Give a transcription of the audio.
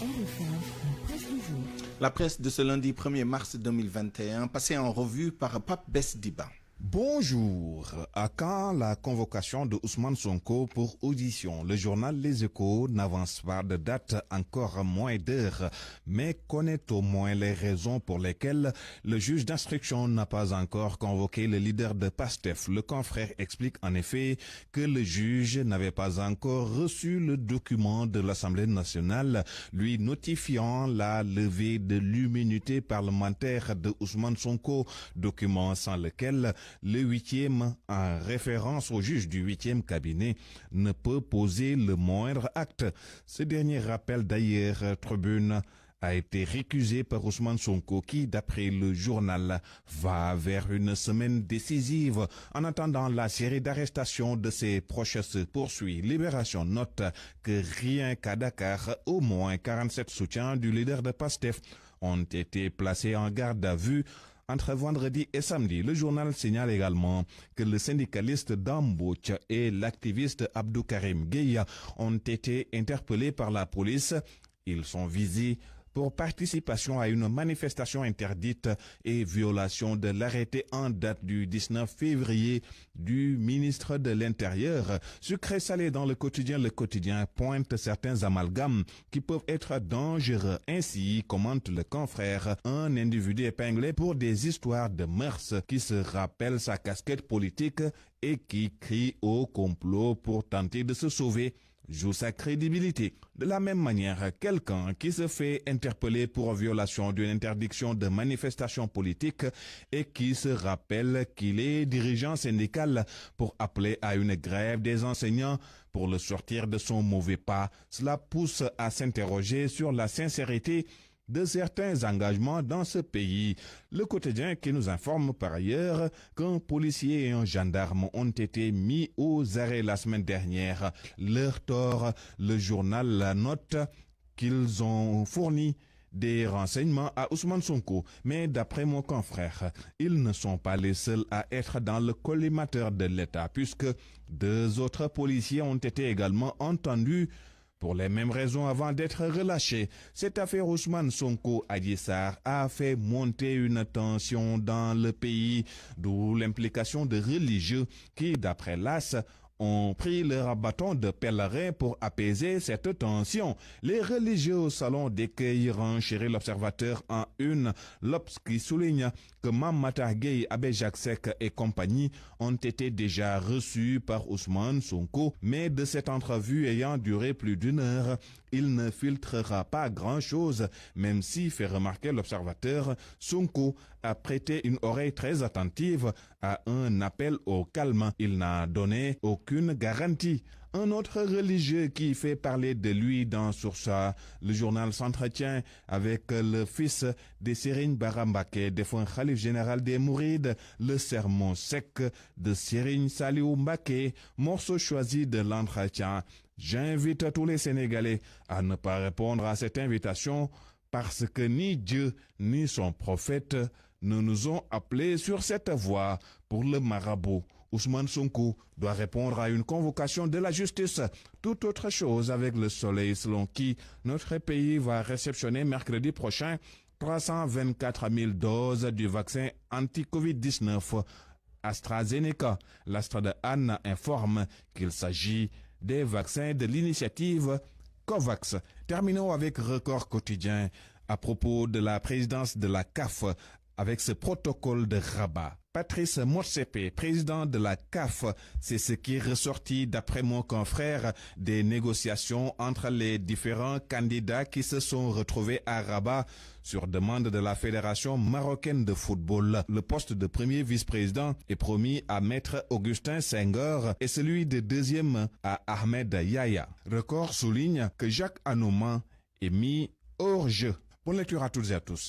RFM, presse du jour. La presse de ce lundi 1er mars 2021, passée en revue par Pape Besdiba. Bonjour. À quand la convocation de Ousmane Sonko pour audition? Le journal Les Échos n'avance pas de date, encore moins d'heures, mais connaît au moins les raisons pour lesquelles le juge d'instruction n'a pas encore convoqué le leader de PASTEF. Le confrère explique en effet que le juge n'avait pas encore reçu le document de l'Assemblée nationale lui notifiant la levée de l'immunité parlementaire de Ousmane Sonko, document sans lequel le 8e, en référence au juge du 8e cabinet, ne peut poser le moindre acte. Ce dernier rappel d'ailleurs Tribune a été récusé par Ousmane Sonko qui, d'après le journal, va vers une semaine décisive. En attendant, la série d'arrestations de ses proches se poursuit. Libération note que rien qu'à Dakar, au moins 47 soutiens du leader de PASTEF ont été placés en garde à vue entre vendredi et samedi. Le journal signale également que le syndicaliste Dambouch et l'activiste Abdou Karim Gueye ont été interpellés par la police. Ils sont visés pour participation à une manifestation interdite et violation de l'arrêté en date du 19 février du ministre de l'Intérieur. Sucré salé dans le quotidien pointe certains amalgames qui peuvent être dangereux. Ainsi, commente le confrère, un individu épinglé pour des histoires de mœurs qui se rappelle sa casquette politique et qui crie au complot pour tenter de se sauver joue sa crédibilité. De la même manière, quelqu'un qui se fait interpeller pour violation d'une interdiction de manifestation politique et qui se rappelle qu'il est dirigeant syndical pour appeler à une grève des enseignants pour le sortir de son mauvais pas, cela pousse à s'interroger sur la sincérité de certains engagements dans ce pays. Le quotidien qui nous informe par ailleurs qu'un policier et un gendarme ont été mis aux arrêts la semaine dernière. Leur tort, le journal note qu'ils ont fourni des renseignements à Ousmane Sonko, mais d'après mon confrère, ils ne sont pas les seuls à être dans le collimateur de l'État, puisque 2 autres policiers ont été également entendus pour les mêmes raisons avant d'être relâchés. Cette affaire Ousmane Sonko Adji Sarr a fait monter une tension dans le pays, d'où l'implication de religieux qui, d'après l'AS, ont pris leur bâton de pèlerin pour apaiser cette tension. Les religieux au salon d'accueil renchérit l'observateur en une. L'Obs qui souligne que Mamata Gueye, Abbé Jacques Seck et compagnie ont été déjà reçus par Ousmane Sonko, mais de cette entrevue ayant duré plus d'1 heure, il ne filtrera pas grand-chose, même si, fait remarquer l'observateur, Sonko a prêté une oreille très attentive à un appel au calme. Il n'a donné aucune garantie. Un autre religieux qui fait parler de lui dans Source A, le journal s'entretient avec le fils de Serigne Bara Mbacké, défunt khalife général des Mourides, le sermon sec de Serigne Saliou Mbacké, morceau choisi de l'entretien. J'invite tous les Sénégalais à ne pas répondre à cette invitation parce que ni Dieu ni son prophète ne nous ont appelés sur cette voie. Pour le marabout, Ousmane Sonko doit répondre à une convocation de la justice. Toute autre chose avec le soleil selon qui notre pays va réceptionner mercredi prochain 324 000 doses du vaccin anti-Covid-19 AstraZeneca. L'Astra de Anne informe qu'il s'agit des vaccins de l'initiative COVAX. Terminons avec Record quotidien à propos de la présidence de la CAF avec ce protocole de Rabat. Patrice Motsepe, président de la CAF, c'est ce qui est ressorti d'après mon confrère des négociations entre les différents candidats qui se sont retrouvés à Rabat sur demande de la Fédération marocaine de football. Le poste de premier vice-président est promis à Maître Augustin Senghor et celui de deuxième à Ahmed Yahya. Record souligne que Jacques Anouman est mis hors jeu. Bonne lecture à toutes et à tous.